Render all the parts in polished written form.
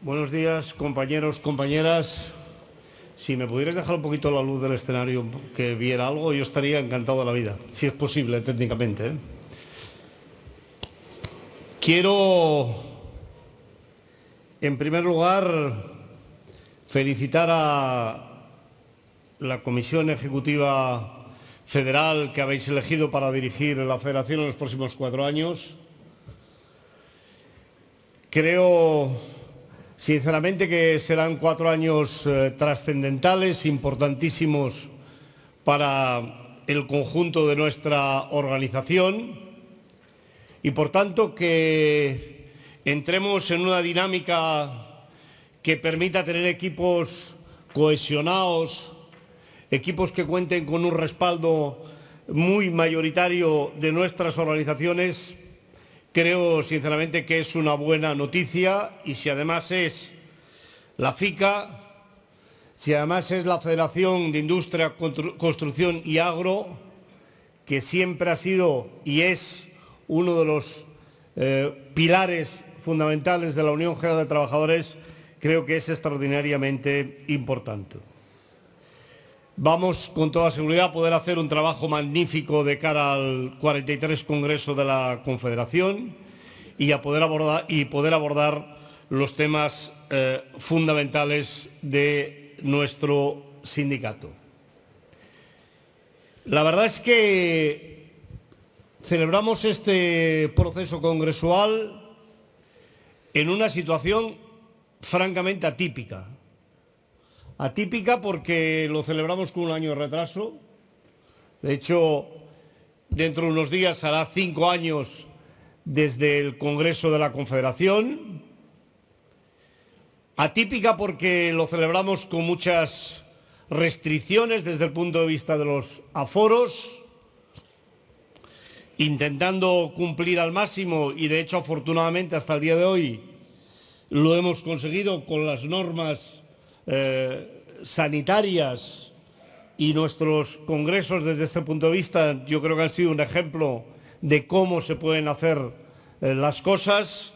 Buenos días, compañeros, compañeras. Si me pudierais dejar un poquito la luz del escenario, que viera algo, yo estaría encantado de la vida, si es posible técnicamente. Quiero, en primer lugar, felicitar a la Comisión Ejecutiva Federal que habéis elegido para dirigir la Federación en los próximos 4 años. Creo sinceramente que serán 4 años trascendentales, importantísimos para el conjunto de nuestra organización y, por tanto, que entremos en una dinámica que permita tener equipos cohesionados, equipos que cuenten con un respaldo muy mayoritario de nuestras organizaciones. Creo sinceramente que es una buena noticia, y si además es la FICA, si además es la Federación de Industria, Construcción y Agro, que siempre ha sido y es uno de los pilares fundamentales de la Unión General de Trabajadores, creo que es extraordinariamente importante. Vamos con toda seguridad a poder hacer un trabajo magnífico de cara al 43 Congreso de la Confederación y a poder abordar los temas fundamentales de nuestro sindicato. La verdad es que celebramos este proceso congresual en una situación francamente atípica. Atípica porque lo celebramos con un año de retraso. De hecho, dentro de unos días hará 5 años desde el Congreso de la Confederación. Atípica porque lo celebramos con muchas restricciones desde el punto de vista de los aforos, intentando cumplir al máximo, y de hecho afortunadamente hasta el día de hoy lo hemos conseguido con las normas sanitarias, y nuestros congresos desde este punto de vista yo creo que han sido un ejemplo de cómo se pueden hacer las cosas,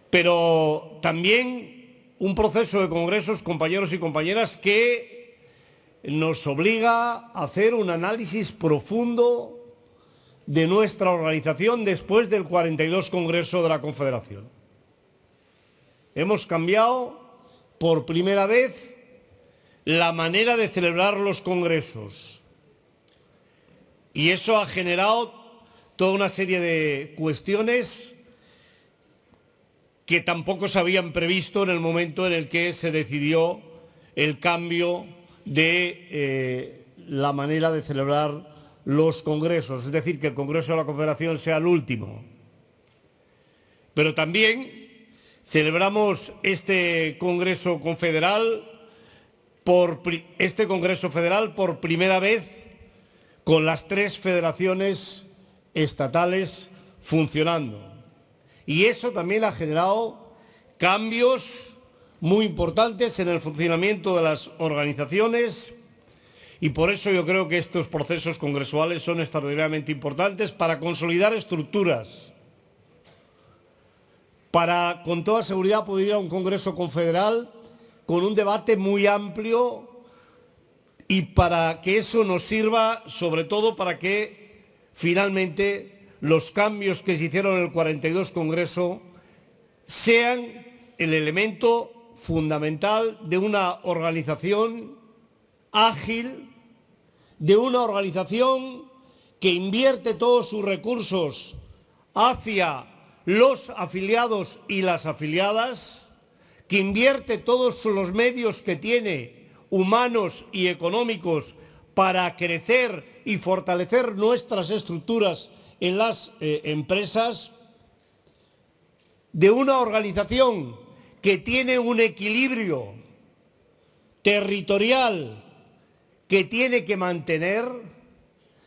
pero también un proceso de congresos, compañeros y compañeras, que nos obliga a hacer un análisis profundo de nuestra organización después del 42 Congreso de la Confederación. Hemos cambiado por primera vez la manera de celebrar los congresos, y eso ha generado toda una serie de cuestiones que tampoco se habían previsto en el momento en el que se decidió el cambio de la manera de celebrar los congresos, es decir, que el Congreso de la Confederación sea el último. Pero también celebramos este Congreso Confederal por primera vez con las 3 federaciones estatales funcionando. Y eso también ha generado cambios muy importantes en el funcionamiento de las organizaciones, y por eso yo creo que estos procesos congresuales son extraordinariamente importantes para consolidar estructuras, para con toda seguridad poder ir a un Congreso Confederal con un debate muy amplio, y para que eso nos sirva sobre todo para que finalmente los cambios que se hicieron en el 42 Congreso sean el elemento fundamental de una organización ágil, de una organización que invierte todos sus recursos hacia los afiliados y las afiliadas, que invierte todos los medios que tiene, humanos y económicos, para crecer y fortalecer nuestras estructuras en las empresas, de una organización que tiene un equilibrio territorial que tiene que mantener,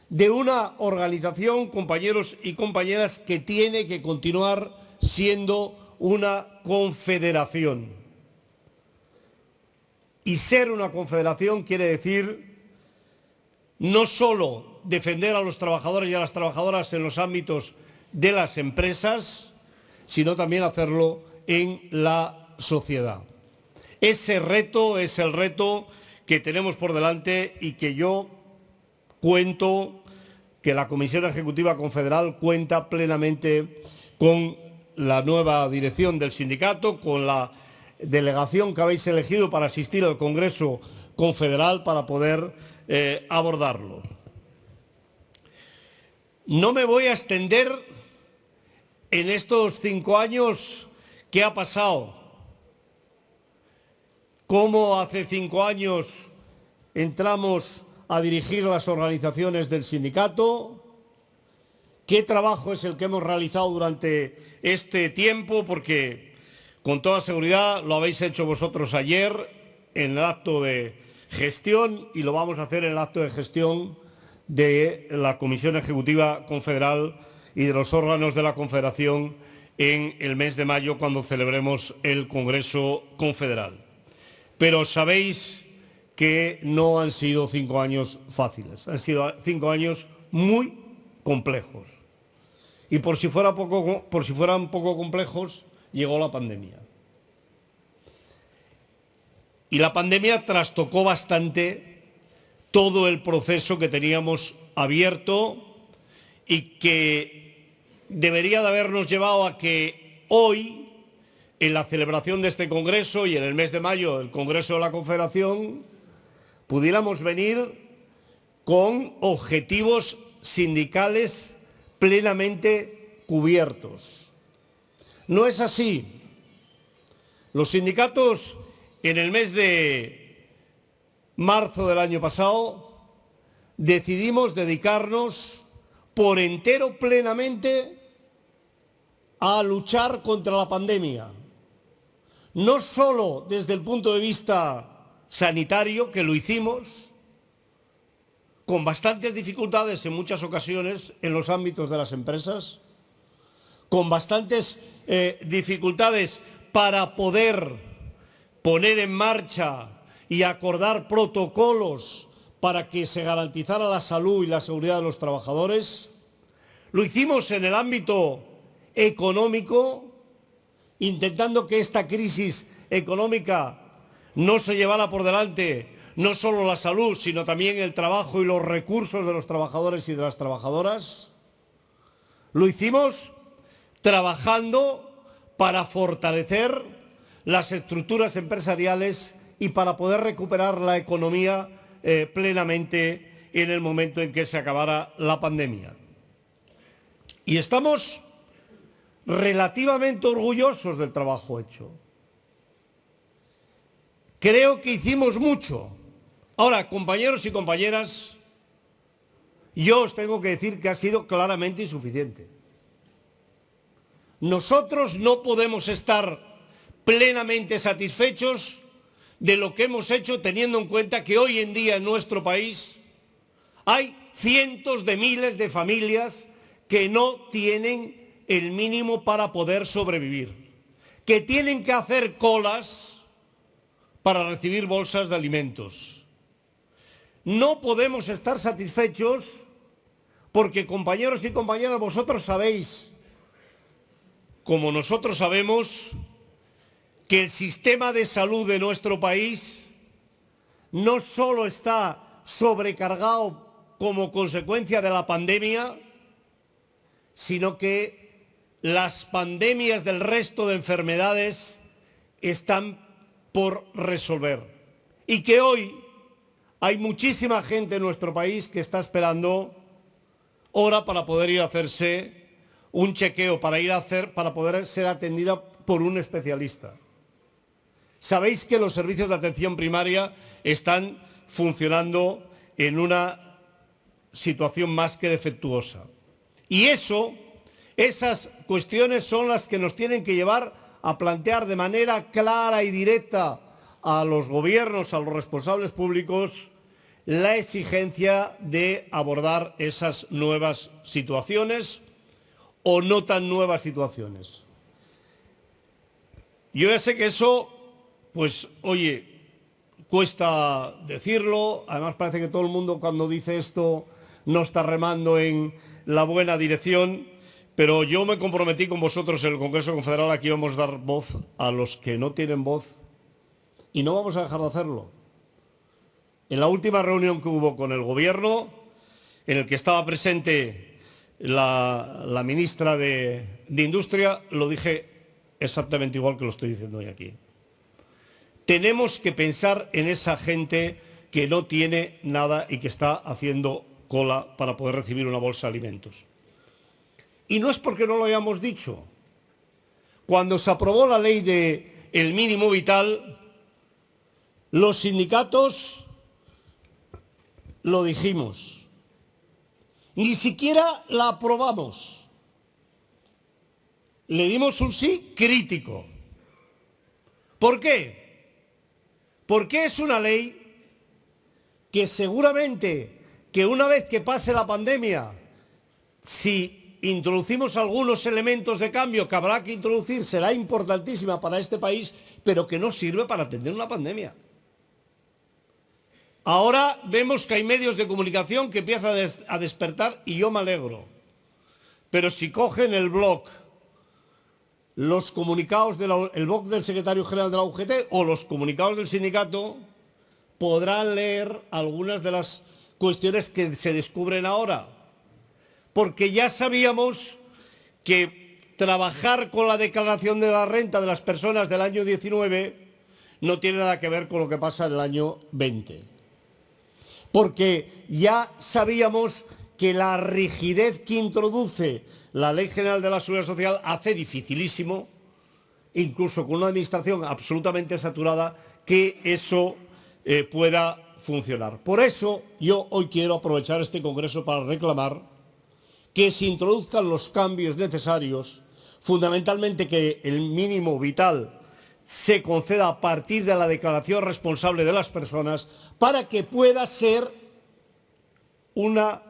de una organización, compañeros y compañeras, que tiene que continuar siendo una confederación. Y ser una confederación quiere decir no solo defender a los trabajadores y a las trabajadoras en los ámbitos de las empresas, sino también hacerlo en la sociedad. Ese reto es el reto que tenemos por delante y que yo cuento que la Comisión Ejecutiva Confederal cuenta plenamente con la nueva dirección del sindicato, con la delegación que habéis elegido para asistir al Congreso Confederal para poder abordarlo. No me voy a extender en estos 5 años qué ha pasado, cómo hace 5 años entramos a dirigir las organizaciones del sindicato, qué trabajo es el que hemos realizado durante este tiempo, porque con toda seguridad lo habéis hecho vosotros ayer en el acto de gestión y lo vamos a hacer en el acto de gestión de la Comisión Ejecutiva Confederal y de los órganos de la Confederación en el mes de mayo, cuando celebremos el Congreso Confederal. Pero sabéis que no han sido 5 años fáciles, han sido 5 años muy complejos. Y por si fueran poco complejos, llegó la pandemia. Y la pandemia trastocó bastante todo el proceso que teníamos abierto y que debería de habernos llevado a que hoy, en la celebración de este Congreso y en el mes de mayo, el Congreso de la Confederación, pudiéramos venir con objetivos sindicales plenamente cubiertos. No es así. Los sindicatos, en el mes de marzo del año pasado, decidimos dedicarnos por entero plenamente a luchar contra la pandemia. No solo desde el punto de vista sanitario, que lo hicimos, con bastantes dificultades en muchas ocasiones en los ámbitos de las empresas, con bastantes dificultades para poder poner en marcha y acordar protocolos para que se garantizara la salud y la seguridad de los trabajadores. Lo hicimos en el ámbito económico, intentando que esta crisis económica no se llevara por delante no solo la salud, sino también el trabajo y los recursos de los trabajadores y de las trabajadoras. Lo hicimos trabajando para fortalecer las estructuras empresariales y para poder recuperar la economía plenamente en el momento en que se acabara la pandemia. Y estamos relativamente orgullosos del trabajo hecho. Creo que hicimos mucho. Ahora, compañeros y compañeras, yo os tengo que decir que ha sido claramente insuficiente. Nosotros no podemos estar plenamente satisfechos de lo que hemos hecho, teniendo en cuenta que hoy en día en nuestro país hay cientos de miles de familias que no tienen el mínimo para poder sobrevivir, que tienen que hacer colas para recibir bolsas de alimentos. No podemos estar satisfechos porque, compañeros y compañeras, vosotros sabéis, como nosotros sabemos, que el sistema de salud de nuestro país no solo está sobrecargado como consecuencia de la pandemia, sino que las pandemias del resto de enfermedades están por resolver. Y que hoy hay muchísima gente en nuestro país que está esperando hora para poder ir a hacerse un chequeo, para poder ser atendida por un especialista. Sabéis que los servicios de atención primaria están funcionando en una situación más que defectuosa. Y esas cuestiones son las que nos tienen que llevar a plantear de manera clara y directa a los gobiernos, a los responsables públicos, la exigencia de abordar esas nuevas situaciones o no tan nuevas situaciones. Yo ya sé que eso, pues, oye, cuesta decirlo, además parece que todo el mundo cuando dice esto no está remando en la buena dirección, pero yo me comprometí con vosotros en el Congreso Confederal a que íbamos a dar voz a los que no tienen voz y no vamos a dejar de hacerlo. En la última reunión que hubo con el Gobierno, en el que estaba presente la ministra de Industria, lo dije exactamente igual que lo estoy diciendo hoy aquí. Tenemos que pensar en esa gente que no tiene nada y que está haciendo cola para poder recibir una bolsa de alimentos. Y no es porque no lo hayamos dicho. Cuando se aprobó la ley del mínimo vital, los sindicatos lo dijimos. Ni siquiera la aprobamos. Le dimos un sí crítico. ¿Por qué? Porque es una ley que seguramente que una vez que pase la pandemia, si introducimos algunos elementos de cambio que habrá que introducir, será importantísima para este país, pero que no sirve para atender una pandemia. Ahora vemos que hay medios de comunicación que empiezan a despertar y yo me alegro. Pero si cogen el blog, los comunicados el blog del secretario general de la UGT o los comunicados del sindicato, podrán leer algunas de las cuestiones que se descubren ahora. Porque ya sabíamos que trabajar con la declaración de la renta de las personas del año 19 no tiene nada que ver con lo que pasa en el año 20. Porque ya sabíamos que la rigidez que introduce la Ley General de la Seguridad Social hace dificilísimo, incluso con una administración absolutamente saturada, que eso pueda funcionar. Por eso yo hoy quiero aprovechar este congreso para reclamar que se introduzcan los cambios necesarios, fundamentalmente que el mínimo vital se conceda a partir de la declaración responsable de las personas para que pueda ser una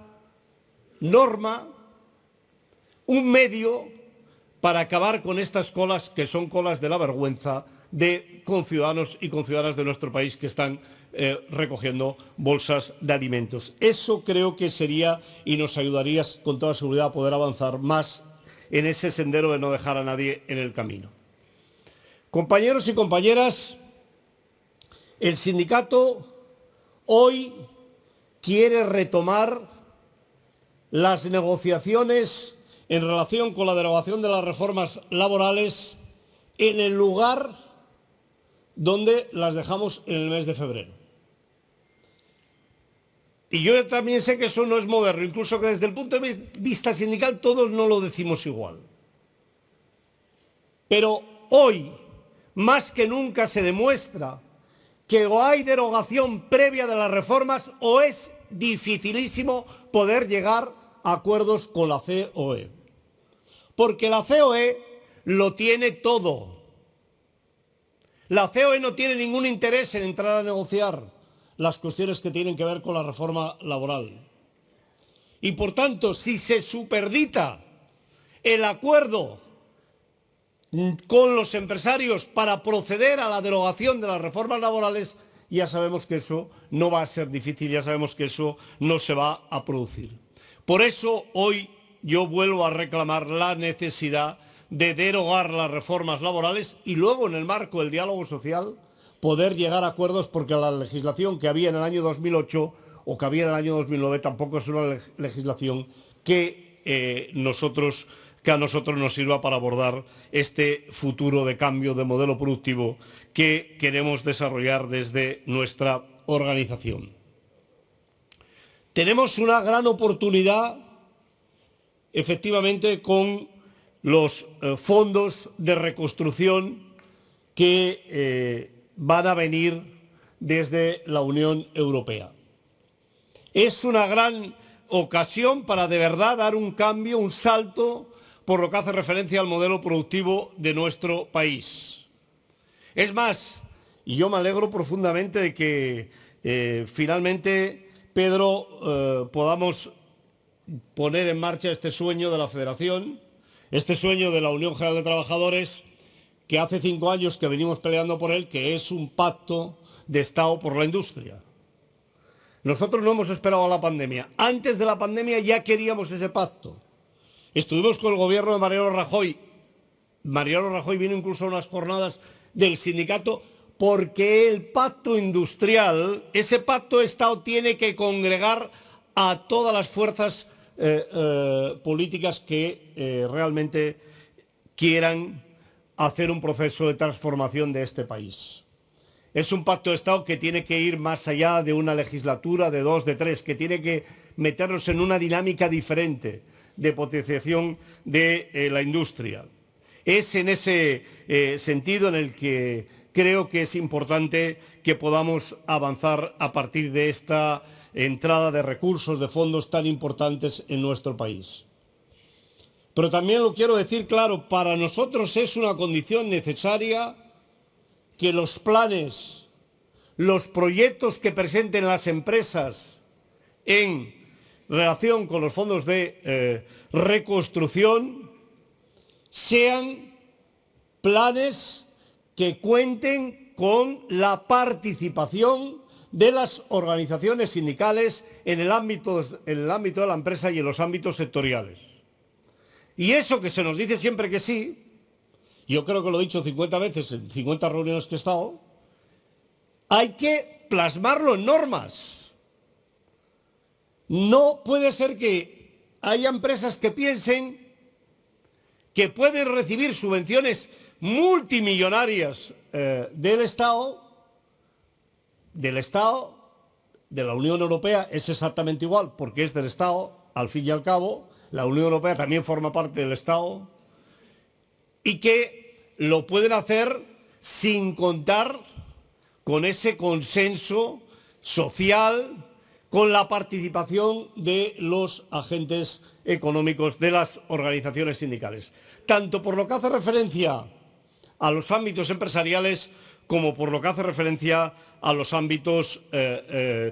norma, un medio para acabar con estas colas que son colas de la vergüenza de conciudadanos y conciudadanas de nuestro país que están recogiendo bolsas de alimentos. Eso creo que sería y nos ayudaría con toda seguridad a poder avanzar más en ese sendero de no dejar a nadie en el camino. Compañeros y compañeras, el sindicato hoy quiere retomar las negociaciones en relación con la derogación de las reformas laborales en el lugar donde las dejamos en el mes de febrero. Y yo también sé que eso no es moderno, incluso que desde el punto de vista sindical todos no lo decimos igual. Pero hoy, más que nunca, se demuestra que o hay derogación previa de las reformas o es dificilísimo poder llegar a acuerdos con la COE. Porque la COE lo tiene todo. La COE no tiene ningún interés en entrar a negociar las cuestiones que tienen que ver con la reforma laboral. Y por tanto, si se superdita el acuerdo con los empresarios para proceder a la derogación de las reformas laborales, ya sabemos que eso no va a ser difícil, ya sabemos que eso no se va a producir. Por eso hoy yo vuelvo a reclamar la necesidad de derogar las reformas laborales y luego en el marco del diálogo social poder llegar a acuerdos, porque la legislación que había en el año 2008 o que había en el año 2009 tampoco es una legislación que a nosotros nos sirva para abordar este futuro de cambio de modelo productivo que queremos desarrollar desde nuestra organización. Tenemos una gran oportunidad, efectivamente, con los fondos de reconstrucción que van a venir desde la Unión Europea. Es una gran ocasión para de verdad dar un cambio, un salto, por lo que hace referencia al modelo productivo de nuestro país. Es más, y yo me alegro profundamente de que finalmente, Pedro, podamos poner en marcha este sueño de la Federación, este sueño de la Unión General de Trabajadores, que hace 5 años que venimos peleando por él, que es un pacto de Estado por la industria. Nosotros no hemos esperado a la pandemia. Antes de la pandemia ya queríamos ese pacto. Estuvimos con el gobierno de Mariano Rajoy. Mariano Rajoy vino incluso a unas jornadas del sindicato porque el pacto industrial, ese pacto de Estado tiene que congregar a todas las fuerzas políticas que realmente quieran hacer un proceso de transformación de este país. Es un pacto de Estado que tiene que ir más allá de una legislatura, de dos, de tres, que tiene que meternos en una dinámica diferente de potenciación de la industria. Es en ese sentido en el que creo que es importante que podamos avanzar a partir de esta entrada de recursos, de fondos tan importantes en nuestro país. Pero también lo quiero decir claro, para nosotros es una condición necesaria que los planes, los proyectos que presenten las empresas en relación con los fondos de reconstrucción sean planes que cuenten con la participación de las organizaciones sindicales en el ámbito de la empresa y en los ámbitos sectoriales. Y eso que se nos dice siempre que sí, yo creo que lo he dicho 50 veces en 50 reuniones que he estado, hay que plasmarlo en normas. No puede ser que haya empresas que piensen que pueden recibir subvenciones multimillonarias del Estado, de la Unión Europea, es exactamente igual, porque es del Estado, al fin y al cabo, la Unión Europea también forma parte del Estado, y que lo pueden hacer sin contar con ese consenso social, con la participación de los agentes económicos, de las organizaciones sindicales, tanto por lo que hace referencia a los ámbitos empresariales como por lo que hace referencia a los ámbitos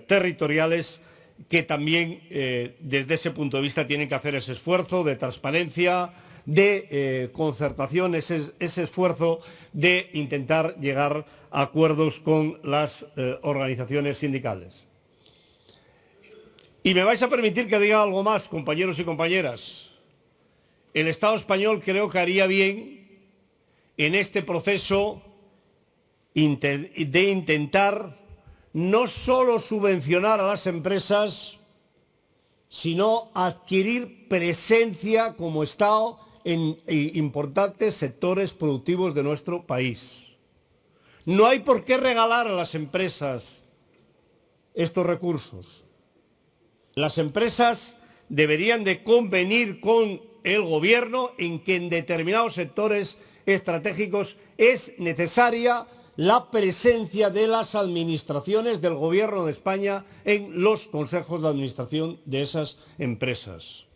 territoriales, que también desde ese punto de vista tienen que hacer ese esfuerzo de transparencia, de concertación, ese esfuerzo de intentar llegar a acuerdos con las organizaciones sindicales. Y me vais a permitir que diga algo más, compañeros y compañeras. El Estado español creo que haría bien en este proceso de intentar no solo subvencionar a las empresas, sino adquirir presencia como Estado en importantes sectores productivos de nuestro país. No hay por qué regalar a las empresas estos recursos. Las empresas deberían de convenir con el gobierno en que en determinados sectores estratégicos es necesaria la presencia de las administraciones del Gobierno de España en los consejos de administración de esas empresas.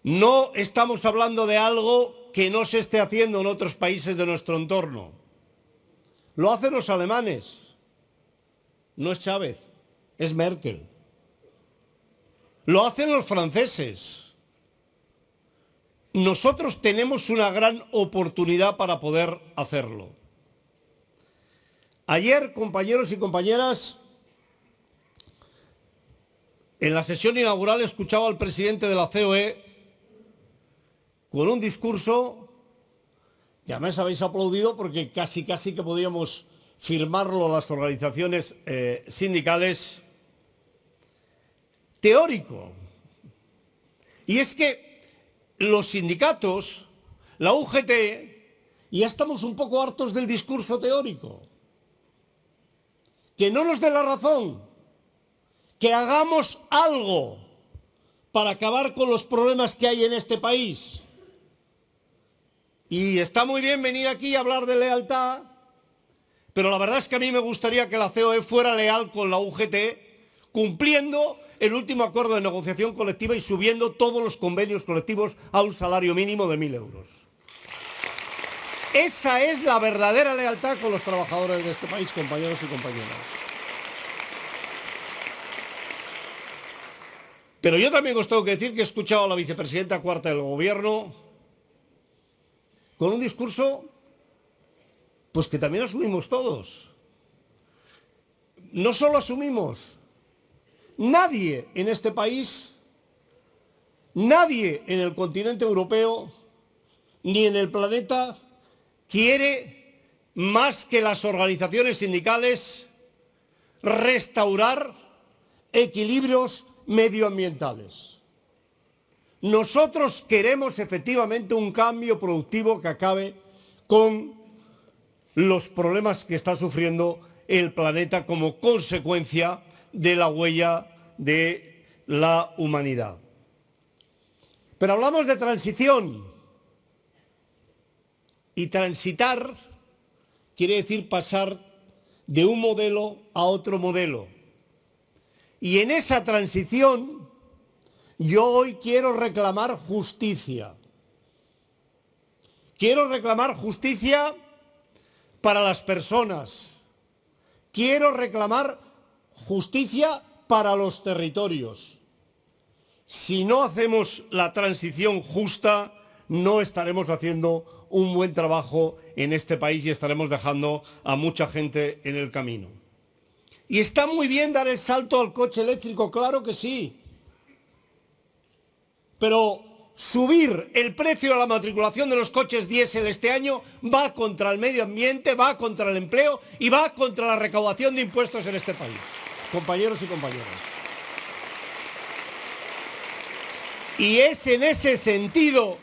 No estamos hablando de algo que no se esté haciendo en otros países de nuestro entorno. Lo hacen los alemanes. No es Chávez, es Merkel. Lo hacen los franceses. Nosotros tenemos una gran oportunidad para poder hacerlo. Ayer, compañeros y compañeras, en la sesión inaugural escuchaba al presidente de la COE con un discurso, y además habéis aplaudido porque casi que podíamos firmarlo las organizaciones sindicales, teórico. Y es que los sindicatos, la UGT, ya estamos un poco hartos del discurso teórico. Que no nos dé la razón, que hagamos algo para acabar con los problemas que hay en este país. Y está muy bien venir aquí a hablar de lealtad, pero la verdad es que a mí me gustaría que la COE fuera leal con la UGT, cumpliendo el último acuerdo de negociación colectiva y subiendo todos los convenios colectivos a un salario mínimo de 1.000 euros. Esa es la verdadera lealtad con los trabajadores de este país, compañeros y compañeras. Pero yo también os tengo que decir que he escuchado a la vicepresidenta cuarta del Gobierno con un discurso pues que también asumimos todos. No solo asumimos, nadie en este país Nadie en el continente europeo ni en el planeta quiere más que las organizaciones sindicales restaurar equilibrios medioambientales. Nosotros queremos efectivamente un cambio productivo que acabe con los problemas que está sufriendo el planeta como consecuencia de la huella de la humanidad. Pero hablamos de transición, y transitar quiere decir pasar de un modelo a otro modelo. Y en esa transición yo hoy quiero reclamar justicia. Quiero reclamar justicia para las personas. Quiero reclamar justicia para los territorios. Si no hacemos la transición justa, no estaremos haciendo un buen trabajo en este país y estaremos dejando a mucha gente en el camino. Y está muy bien dar el salto al coche eléctrico, claro que sí. Pero subir el precio de la matriculación de los coches diésel este año va contra el medio ambiente, va contra el empleo y va contra la recaudación de impuestos en este país. Compañeros y compañeras. Y es en ese sentido,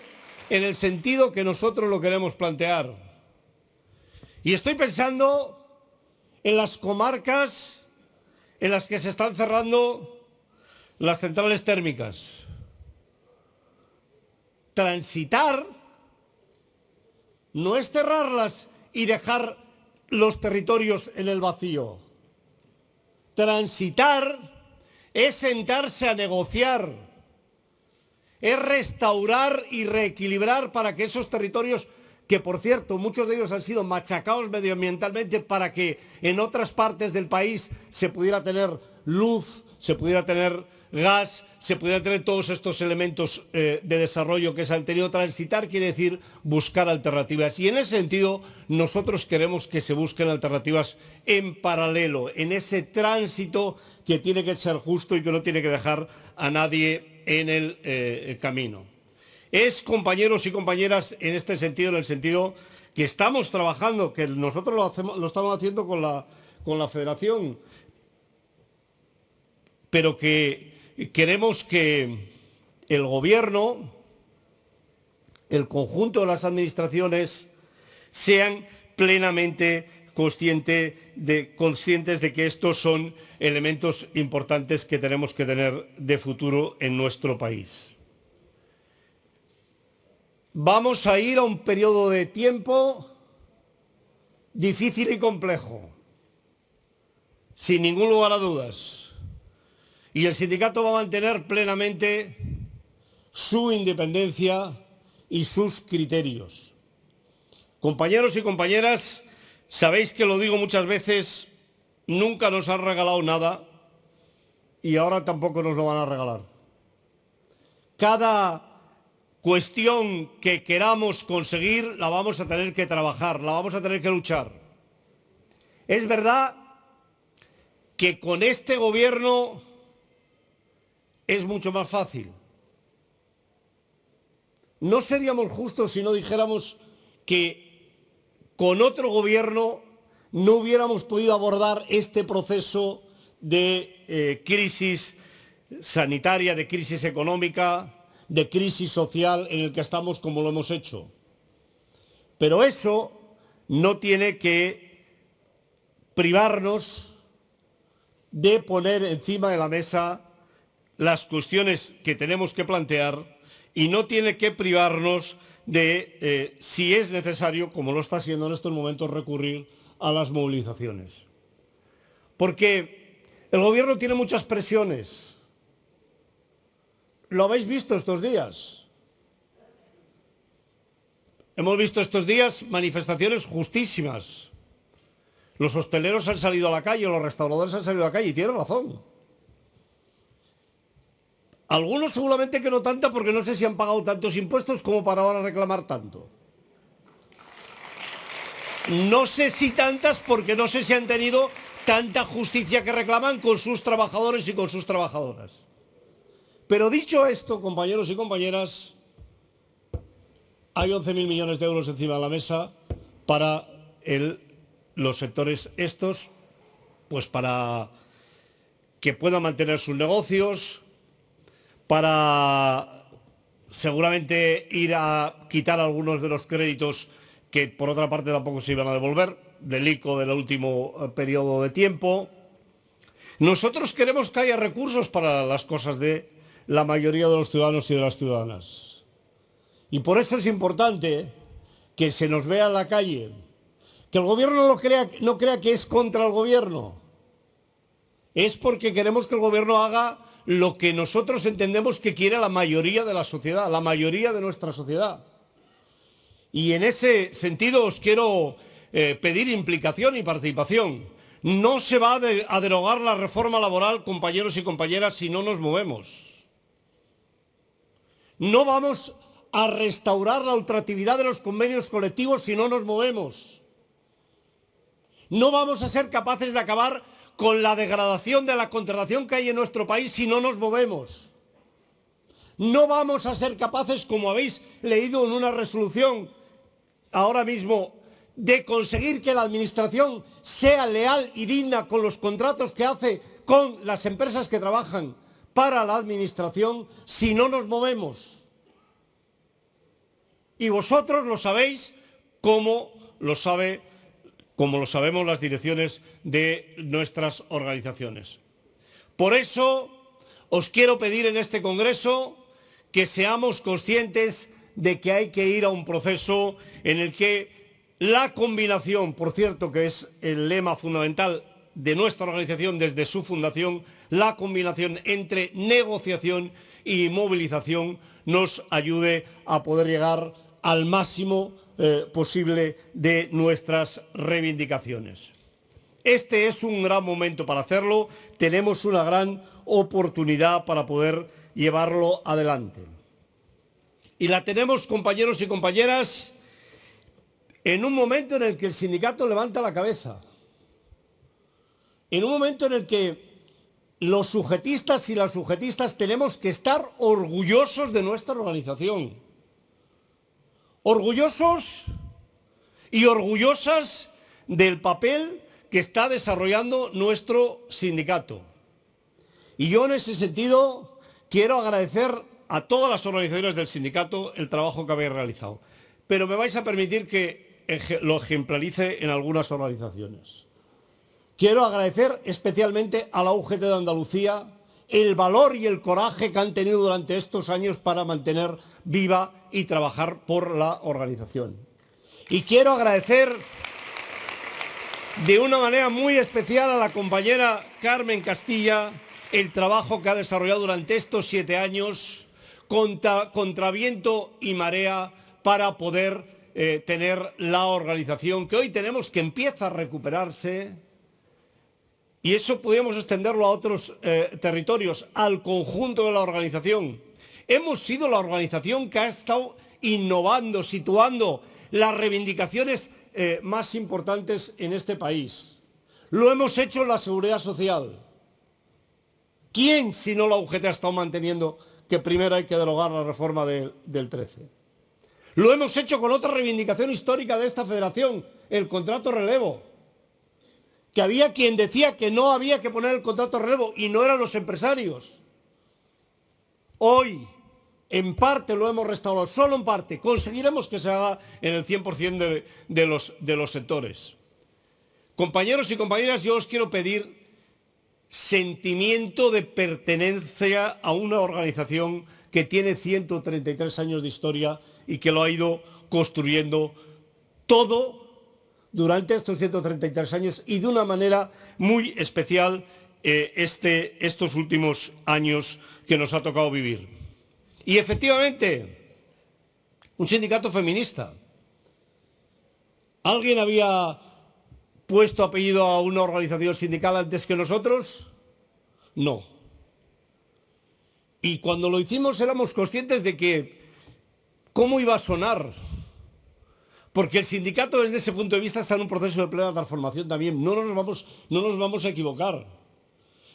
en el sentido que nosotros lo queremos plantear. Y estoy pensando en las comarcas en las que se están cerrando las centrales térmicas. Transitar no es cerrarlas y dejar los territorios en el vacío. Transitar es sentarse a negociar, es restaurar y reequilibrar para que esos territorios, que por cierto muchos de ellos han sido machacados medioambientalmente, para que en otras partes del país se pudiera tener luz, se pudiera tener gas, se pudiera tener todos estos elementos de desarrollo que se han tenido. Transitar quiere decir buscar alternativas. Y en ese sentido nosotros queremos que se busquen alternativas en paralelo, en ese tránsito que tiene que ser justo y que no tiene que dejar a nadie en el camino. Es, compañeros y compañeras, en este sentido, en el sentido que estamos trabajando, que nosotros lo estamos haciendo con la Federación, pero que queremos que el Gobierno, el conjunto de las administraciones, sean plenamente conscientes de que estos son elementos importantes que tenemos que tener de futuro en nuestro país. Vamos a ir a un periodo de tiempo difícil y complejo, sin ningún lugar a dudas. Y el sindicato va a mantener plenamente su independencia y sus criterios. Compañeros y compañeras, sabéis que lo digo muchas veces, nunca nos han regalado nada y ahora tampoco nos lo van a regalar. Cada cuestión que queramos conseguir la vamos a tener que trabajar, la vamos a tener que luchar. Es verdad que con este gobierno es mucho más fácil. No seríamos justos si no dijéramos que con otro gobierno no hubiéramos podido abordar este proceso de crisis sanitaria, de crisis económica, de crisis social en el que estamos como lo hemos hecho. Pero eso no tiene que privarnos de poner encima de la mesa las cuestiones que tenemos que plantear y no tiene que privarnos de, si es necesario, como lo está siendo en estos momentos, recurrir a las movilizaciones. Porque el Gobierno tiene muchas presiones. Lo habéis visto estos días. Hemos visto estos días manifestaciones justísimas. Los hosteleros han salido a la calle, los restauradores han salido a la calle y tienen razón. Algunos seguramente que no tanta, porque no sé si han pagado tantos impuestos como para ahora reclamar tanto. No sé si tantas, porque no sé si han tenido tanta justicia que reclaman con sus trabajadores y con sus trabajadoras. Pero dicho esto, compañeros y compañeras, hay 11.000 millones de euros encima de la mesa para los sectores estos, pues para que puedan mantener sus negocios, para seguramente ir a quitar algunos de los créditos que por otra parte tampoco se iban a devolver, del ICO del último periodo de tiempo. Nosotros queremos que haya recursos para las cosas de la mayoría de los ciudadanos y de las ciudadanas. Y por eso es importante que se nos vea en la calle, que el gobierno no crea que es contra el gobierno. Es porque queremos que el gobierno haga lo que nosotros entendemos que quiere la mayoría de la sociedad, la mayoría de nuestra sociedad. Y en ese sentido os quiero pedir implicación y participación. No se va a derogar la reforma laboral, compañeros y compañeras, si no nos movemos. No vamos a restaurar la ultractividad de los convenios colectivos si no nos movemos. No vamos a ser capaces de acabar con la degradación de la contratación que hay en nuestro país si no nos movemos. No vamos a ser capaces, como habéis leído en una resolución ahora mismo, de conseguir que la Administración sea leal y digna con los contratos que hace con las empresas que trabajan para la Administración si no nos movemos. Y vosotros lo sabéis como lo sabemos las direcciones de nuestras organizaciones. Por eso os quiero pedir en este Congreso que seamos conscientes de que hay que ir a un proceso en el que la combinación, por cierto, que es el lema fundamental de nuestra organización desde su fundación, la combinación entre negociación y movilización nos ayude a poder llegar al máximo posible de nuestras reivindicaciones. Este es un gran momento para hacerlo, tenemos una gran oportunidad para poder llevarlo adelante. Y la tenemos, compañeros y compañeras, en un momento en el que el sindicato levanta la cabeza, en un momento en el que los sujetistas y las sujetistas tenemos que estar orgullosos de nuestra organización, orgullosos y orgullosas del papel que está desarrollando nuestro sindicato. Y yo en ese sentido quiero agradecer a todas las organizaciones del sindicato el trabajo que habéis realizado. Pero me vais a permitir que lo ejemplarice en algunas organizaciones. Quiero agradecer especialmente a la UGT de Andalucía el valor y el coraje que han tenido durante estos años para mantener viva y trabajar por la organización. Y quiero agradecer de una manera muy especial a la compañera Carmen Castilla el trabajo que ha desarrollado durante estos 7 años contra viento y marea para poder tener la organización que hoy tenemos, que empieza a recuperarse, y eso podríamos extenderlo a otros territorios, al conjunto de la organización. Hemos sido la organización que ha estado innovando, situando las reivindicaciones más importantes en este país. Lo hemos hecho en la seguridad social. ¿Quién, si no la UGT, ha estado manteniendo que primero hay que derogar la reforma del 13? Lo hemos hecho con otra reivindicación histórica de esta federación, el contrato relevo. Que había quien decía que no había que poner el contrato relevo y no eran los empresarios. Hoy, en parte lo hemos restaurado, solo en parte. Conseguiremos que se haga en el 100% de los sectores. Compañeros y compañeras, yo os quiero pedir sentimiento de pertenencia a una organización que tiene 133 años de historia y que lo ha ido construyendo todo durante estos 133 años y de una manera muy especial estos últimos años que nos ha tocado vivir. Y efectivamente, un sindicato feminista. ¿Alguien había puesto apellido a una organización sindical antes que nosotros? No. Y cuando lo hicimos éramos conscientes de que cómo iba a sonar. Porque el sindicato desde ese punto de vista está en un proceso de plena transformación también. No nos vamos a equivocar.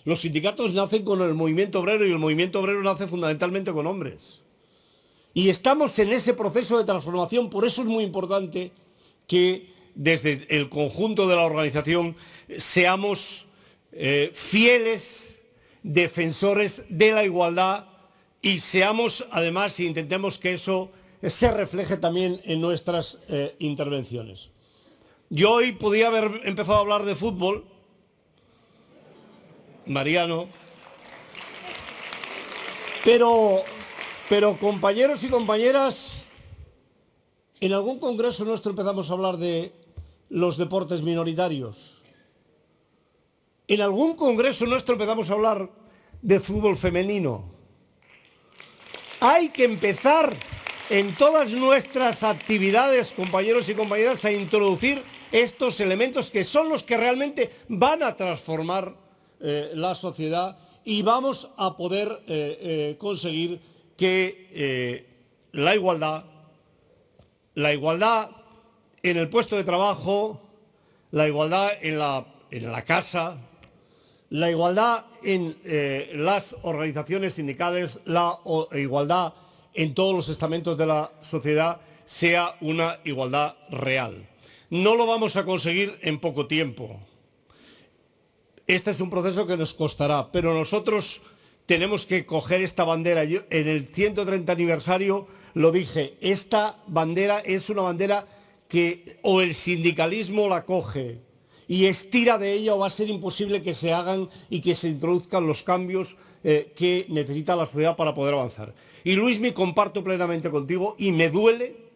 Los sindicatos nacen con el movimiento obrero y el movimiento obrero nace fundamentalmente con hombres. Y estamos en ese proceso de transformación, por eso es muy importante que desde el conjunto de la organización seamos fieles defensores de la igualdad y seamos, además, e intentemos que eso se refleje también en nuestras intervenciones. Yo hoy podía haber empezado a hablar de fútbol, Mariano, pero compañeros y compañeras, en algún congreso nuestro empezamos a hablar de los deportes minoritarios. En algún congreso nuestro empezamos a hablar de fútbol femenino. Hay que empezar en todas nuestras actividades, compañeros y compañeras, a introducir estos elementos que son los que realmente van a transformar la sociedad y vamos a poder conseguir que la igualdad en el puesto de trabajo, la igualdad en la casa, la igualdad en las organizaciones sindicales, la igualdad en todos los estamentos de la sociedad sea una igualdad real. No lo vamos a conseguir en poco tiempo. Este es un proceso que nos costará, pero nosotros tenemos que coger esta bandera. Yo, en el 130 aniversario lo dije, esta bandera es una bandera que o el sindicalismo la coge y estira de ella o va a ser imposible que se hagan y que se introduzcan los cambios que necesita la sociedad para poder avanzar. Y Luismi, comparto plenamente contigo y me duele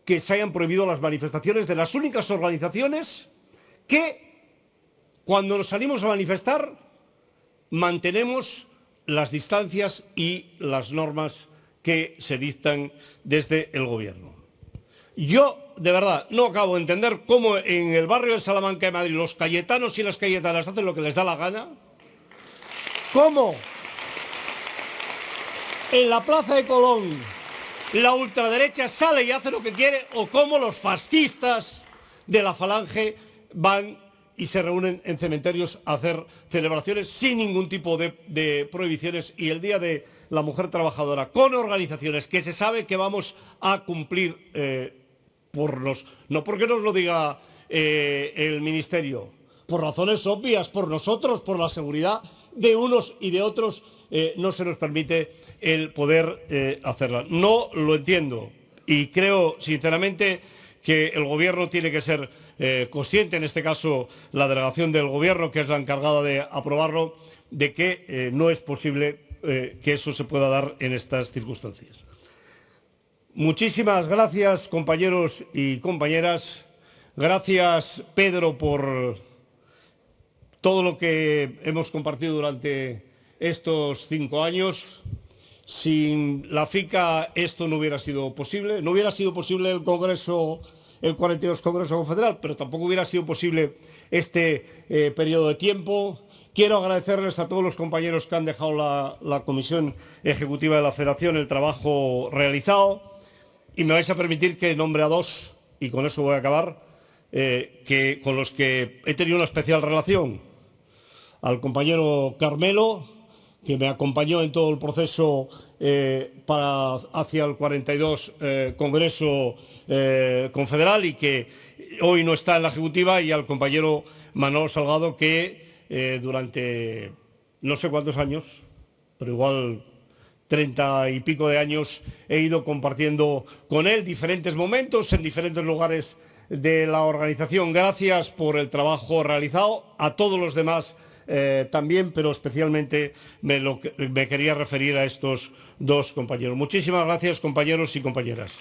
que se hayan prohibido las manifestaciones de las únicas organizaciones que cuando nos salimos a manifestar mantenemos las distancias y las normas que se dictan desde el gobierno. Yo, de verdad, no acabo de entender cómo en el barrio de Salamanca de Madrid los cayetanos y las cayetanas hacen lo que les da la gana, cómo en la Plaza de Colón la ultraderecha sale y hace lo que quiere, o cómo los fascistas de la Falange van y se reúnen en cementerios a hacer celebraciones sin ningún tipo de prohibiciones, y el Día de la Mujer Trabajadora con organizaciones que se sabe que vamos a cumplir no porque nos lo diga el Ministerio, por razones obvias, por nosotros, por la seguridad de unos y de otros, no se nos permite el poder hacerla. No lo entiendo y creo sinceramente que el Gobierno tiene que ser consciente, en este caso la delegación del Gobierno, que es la encargada de aprobarlo, de que no es posible que eso se pueda dar en estas circunstancias. Muchísimas gracias, compañeros y compañeras. Gracias, Pedro, por todo lo que hemos compartido durante estos 5 años. Sin la FICA esto no hubiera sido posible. No hubiera sido posible el Congreso, el 42 Congreso Confederal, pero tampoco hubiera sido posible este periodo de tiempo. Quiero agradecerles a todos los compañeros que han dejado la Comisión Ejecutiva de la Federación el trabajo realizado. Y me vais a permitir que nombre a 2, y con eso voy a acabar, con los que he tenido una especial relación. Al compañero Carmelo, que me acompañó en todo el proceso hacia el 42 Congreso Confederal y que hoy no está en la Ejecutiva, y al compañero Manolo Salgado, que durante no sé cuántos años, pero igual 30 y pico de años, he ido compartiendo con él diferentes momentos en diferentes lugares de la organización. Gracias por el trabajo realizado, a todos los demás también, pero especialmente me quería referir a estos 2 compañeros. Muchísimas gracias, compañeros y compañeras.